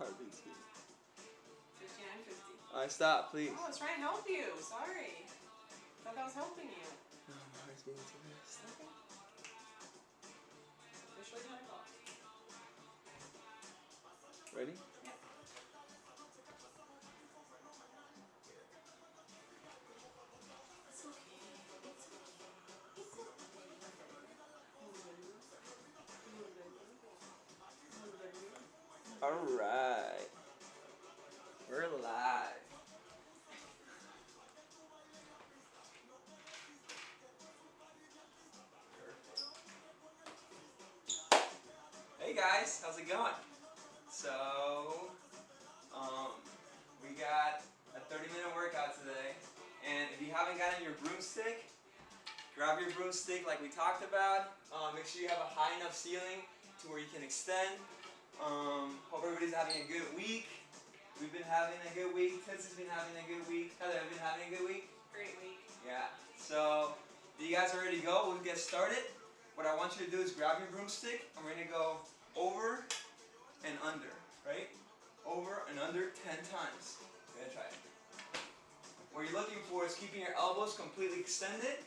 heartbeats beating. 59.50. Alright, stop, please. Oh, I was trying to help you. Sorry. Thought I was helping you. No, my heart's beating too fast. Okay. Officially 10 o'clock. Ready? Yep. It's okay. It's okay. It's okay. Alright. We're live. Hey guys, how's it going? So, we got a 30-minute workout today, and if you haven't gotten your broomstick, grab your broomstick like we talked about. Make sure you have a high enough ceiling to where you can extend. Hope everybody's having a good week. We've been having a good week. Tits has been having a good week. Heather, have you been having a good week? Great week. Yeah. So, you guys are ready to go? We'll get started. What I want you to do is grab your broomstick, and we're going to go over and under, right? Over and under 10 times. We're going to try it. What you're looking for is keeping your elbows completely extended,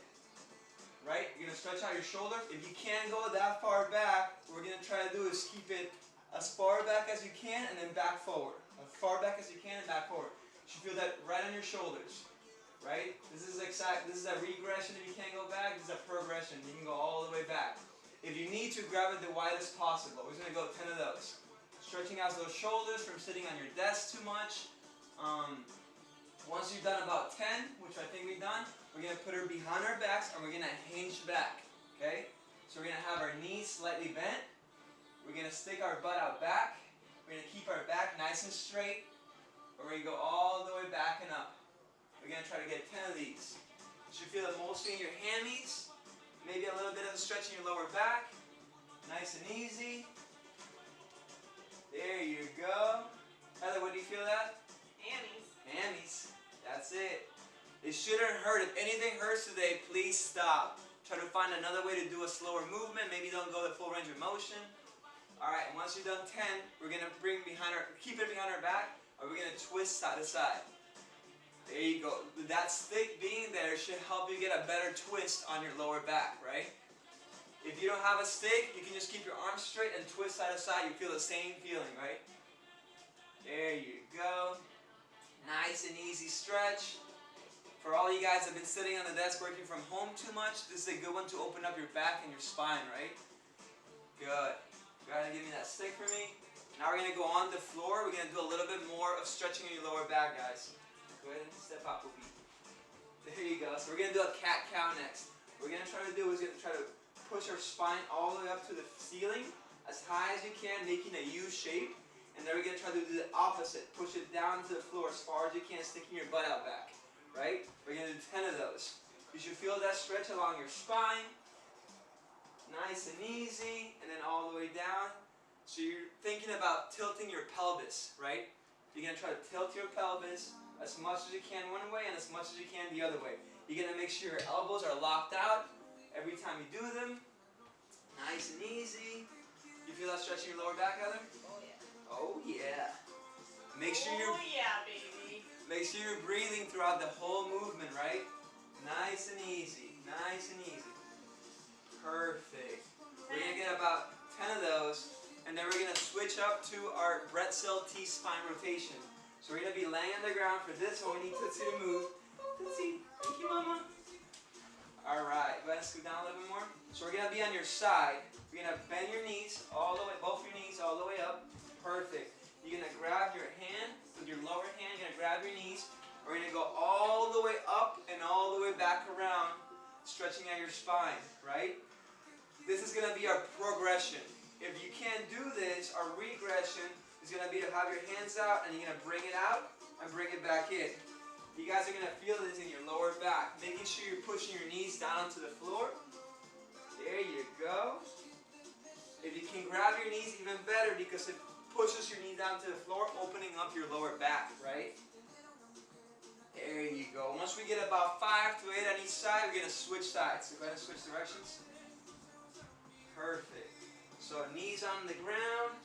right? You're going to stretch out your shoulders. If you can't go that far back, what we're going to try to do is keep it as far back as you can and then back forward. As far back as you can and back forward. You should feel that right on your shoulders, right? This is a regression if you can't go back. This is a progression. You can go all the way back. If you need to, grab it the widest possible. We're just going to go 10 of those. Stretching out those shoulders from sitting on your desk too much. Once you've done about 10, which I think we've done, we're going to put her behind our backs and we're going to hinge back. Okay? So we're going to have our knees slightly bent. We're going to stick our butt out back. We're going to keep our back nice and straight. We're going to go all the way back and up. We're going to try to get 10 of these. You should feel it mostly in your hammies. Maybe a little bit of a stretch in your lower back. Nice and easy. There you go. Heather, what do you feel that? Hammies. Hammies. That's it. It shouldn't hurt. If anything hurts today, please stop. Try to find another way to do a slower movement. Maybe don't go the full range of motion. Alright, and once you've done 10, we're going to keep it behind our back, or we're going to twist side to side. There you go. That stick being there should help you get a better twist on your lower back, right? If you don't have a stick, you can just keep your arms straight and twist side to side. You feel the same feeling, right? There you go. Nice and easy stretch. For all you guys that have been sitting on the desk working from home too much, this is a good one to open up your back and your spine, right? Good. Go ahead and give me that stick for me. Now we're going to go on the floor. We're going to do a little bit more of stretching in your lower back, guys. Go ahead and step out, Poopy. There you go. So we're going to do a cat-cow next. What we're going to try to do is try to push our spine all the way up to the ceiling, as high as you can, making a U shape. And then we're going to try to do the opposite. Push it down to the floor as far as you can, sticking your butt out back. Right? We're going to do 10 of those. You should feel that stretch along your spine. Nice and easy. And then all the way down. So you're thinking about tilting your pelvis, right? You're going to try to tilt your pelvis as much as you can one way and as much as you can the other way. You're going to make sure your elbows are locked out every time you do them. Nice and easy. You feel that stretch in your lower back, Heather? Oh yeah. Oh yeah. Make sure baby. Make sure you're breathing throughout the whole movement, right? Nice and easy. Nice and easy. Perfect. We're going to get about 10 of those. And then we're going to switch up to our Bretzel T-spine rotation. So we're going to be laying on the ground for this one. We need Tootsie to move. Tootsie, thank you, Mama. Alright, go ahead and scoot down a little bit more. So we're going to be on your side. We're going to bend your knees all the way, both your knees all the way up. Perfect. You're going to grab your hand with your lower hand. You're going to grab your knees. We're going to go all the way up and all the way back around, stretching out your spine, right? This is going to be our progression. If you can't do this, our regression is going to be to have your hands out and you're going to bring it out and bring it back in. You guys are going to feel this in your lower back, making sure you're pushing your knees down onto the floor. There you go. If you can grab your knees, even better, because it pushes your knees down to the floor, opening up your lower back, right? There you go. Once we get about 5 to 8 on each side, we're going to switch sides. So go ahead and switch directions. Perfect. So knees on the ground.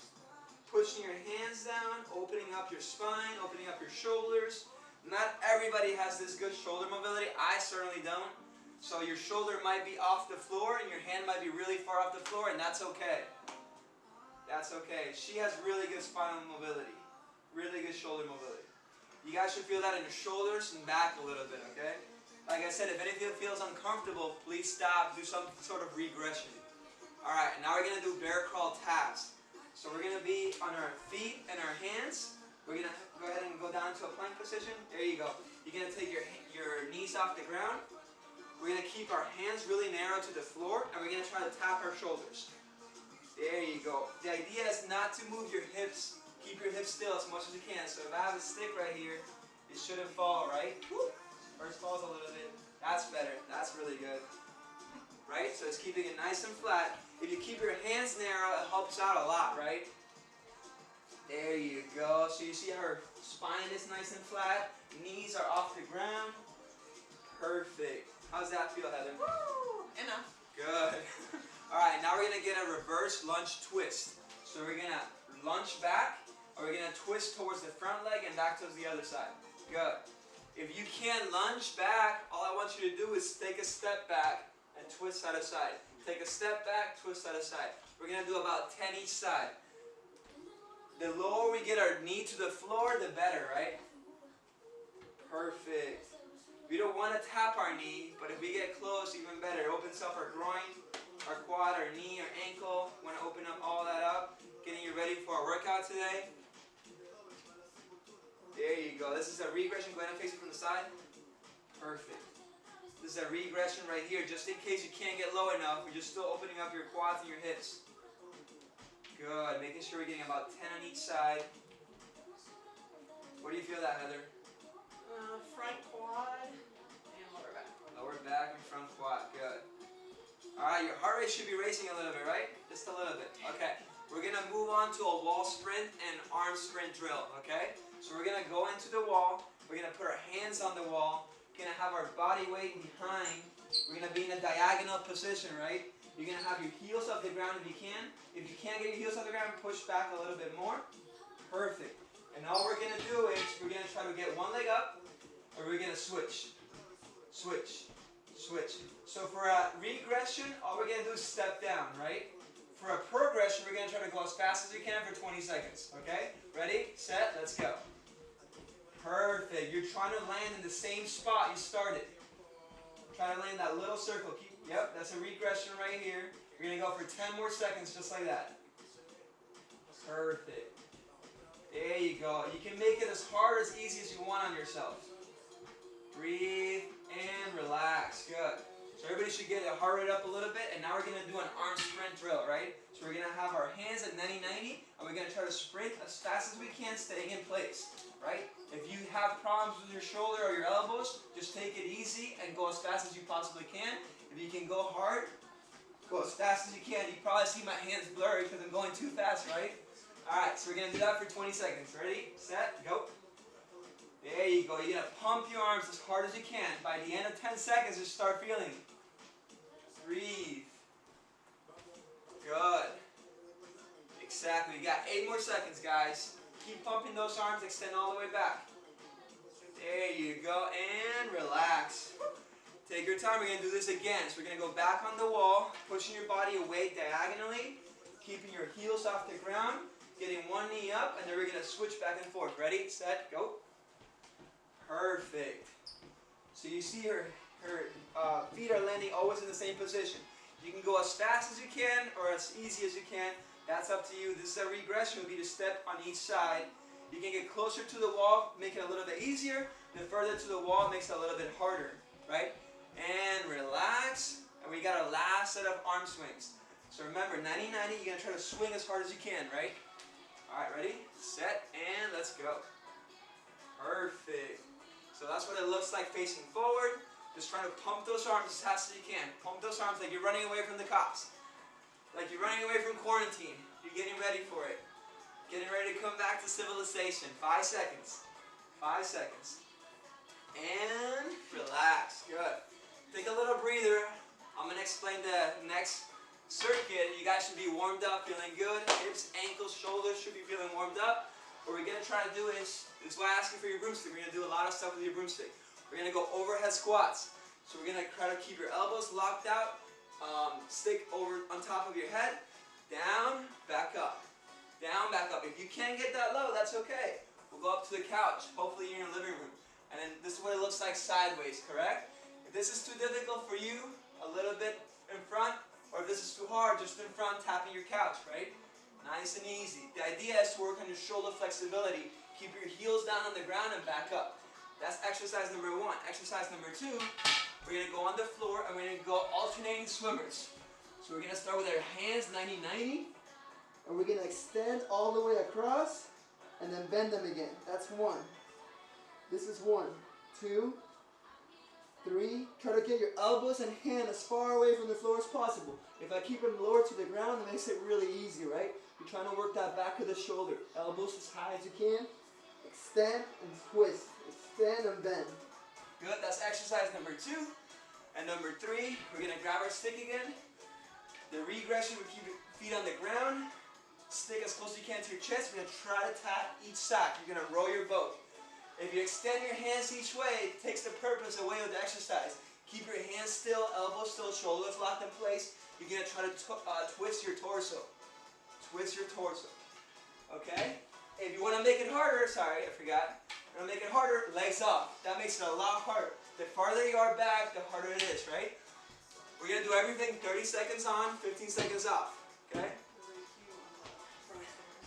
pushing your hands down, opening up your spine, opening up your shoulders. Not everybody has this good shoulder mobility. I certainly don't. So your shoulder might be off the floor and your hand might be really far off the floor, and that's okay. That's okay. She has really good spinal mobility. Really good shoulder mobility. You guys should feel that in your shoulders and back a little bit, okay? Like I said, if anything feels uncomfortable, please stop. Do some sort of regression. Alright, now we're going to do bear crawl taps. So we're going to be on our feet and our hands. We're going to go ahead and go down to a plank position. There you go. You're going to take your knees off the ground. We're going to keep our hands really narrow to the floor, and we're going to try to tap our shoulders. There you go. The idea is not to move your hips. Keep your hips still as much as you can. So if I have a stick right here, it shouldn't fall, right? Woo. First falls a little bit. That's better. That's really good. Right? So it's keeping it nice and flat. If you keep your hands narrow, it helps out a lot, right? There you go. So you see how her spine is nice and flat. Knees are off the ground. Perfect. How's that feel, Heather? Woo! Enough. Good. Alright, now we're going to get a reverse lunge twist. So we're going to lunge back, or we're going to twist towards the front leg and back towards the other side. Good. If you can't lunge back, all I want you to do is take a step back and twist side to side. Take a step back, twist side to side. We're going to do about 10 each side. The lower we get our knee to the floor, the better, right? Perfect. We don't want to tap our knee, but if we get close, even better. It opens up our groin, our quad, our knee, our ankle. Want to open up all that up. Getting you ready for our workout today. There you go. This is a regression. Go ahead and face it from the side. Perfect. This is a regression right here. Just in case you can't get low enough, you're just still opening up your quads and your hips. Good. Making sure we're getting about 10 on each side. What do you feel that, Heather? Front quad and lower back. Lower back and front quad. Good. Alright, your heart rate should be racing a little bit, right? Just a little bit. Okay. We're going to move on to a wall sprint and arm sprint drill, okay? So we're going to go into the wall. We're going to put our hands on the wall. We're going to have our body weight behind. We're going to be in a diagonal position, right? You're going to have your heels off the ground if you can. If you can't get your heels off the ground, push back a little bit more. Perfect. And all we're going to do is we're going to try to get one leg up, or we're going to switch. Switch. Switch. So for a regression, all we're going to do is step down, right? For a progression, we're going to try to go as fast as we can for 20 seconds. Okay? Ready? Set? Let's go. Perfect. You're trying to land in the same spot you started. Try to land that little circle. Yep, that's a regression right here. You're going to go for 10 more seconds just like that. Perfect. There you go. You can make it as hard or as easy as you want on yourself. Breathe and relax. Good. So everybody should get their heart rate up a little bit, and now we're going to do an arm sprint drill, right? So we're going to have our hands at 90-90, and we're going to try to sprint as fast as we can, staying in place, right? If you have problems with your shoulder or your elbows, just take it easy and go as fast as you possibly can. If you can go hard, go as fast as you can. You probably see my hands blurry because I'm going too fast, right? Alright, so we're going to do that for 20 seconds. Ready, set, go. There you go. You're going to pump your arms as hard as you can. By the end of 10 seconds, just start feeling. Breathe. Good. Exactly. You got 8 more seconds, guys. Keep pumping those arms. Extend all the way back. There you go. And relax. Take your time. We're going to do this again. So we're going to go back on the wall, pushing your body away diagonally, keeping your heels off the ground, getting one knee up, and then we're going to switch back and forth. Ready, set, go. Perfect. So you see her feet are landing always in the same position. You can go as fast as you can or as easy as you can. That's up to you. This is a regression. It would be to step on each side. You can get closer to the wall, make it a little bit easier. The further to the wall makes it a little bit harder, right? And relax. And we got our last set of arm swings. So remember, 90-90, you're going to try to swing as hard as you can, right? Alright, ready, set, and let's go. Perfect. So that's what it looks like facing forward. Just trying to pump those arms as fast as you can. Pump those arms like you're running away from the cops. Like you're running away from quarantine. You're getting ready for it. Getting ready to come back to civilization. 5 seconds. 5 seconds. And relax. Good. Take a little breather. I'm going to explain the next circuit, you guys should be warmed up, feeling good. Hips, ankles, shoulders should be feeling warmed up. What we're going to try to do is why I asked you for your broomstick. We're going to do a lot of stuff with your broomstick. We're going to go overhead squats. So we're going to try to keep your elbows locked out, stick over on top of your head, down, back up. Down, back up. If you can't get that low, that's okay. We'll go up to the couch. Hopefully you're in your living room. And then this is what it looks like sideways, correct? If this is too difficult for you, a little bit in front, or if this is too hard, just in front, tapping your couch, right? Nice and easy. The idea is to work on your shoulder flexibility. Keep your heels down on the ground and back up. That's exercise number 1. Exercise number 2, we're going to go on the floor and we're going to go alternating swimmers. So we're going to start with our hands 90-90. And we're going to extend all the way across and then bend them again. That's 1. This is 1, 2, 3. Try to get your elbows and hand as far away from the floor as possible. If I keep them lower to the ground, it makes it really easy, right? You're trying to work that back of the shoulder. Elbows as high as you can. Extend and twist. Extend and bend. Good, that's exercise number 2. And number 3, we're going to grab our stick again. The regression, we keep your feet on the ground. Stick as close as you can to your chest. We're going to try to tap each side. You're going to roll your boat. If you extend your hands each way, it takes the purpose away of the exercise. Keep your hands still, elbows still, shoulders locked in place. You're going to try to twist your torso. Twist your torso. Okay? If you want to make it harder, sorry, I forgot. You want to make it harder, legs up. That makes it a lot harder. The farther you are back, the harder it is, right? We're going to do everything 30 seconds on, 15 seconds off. Okay?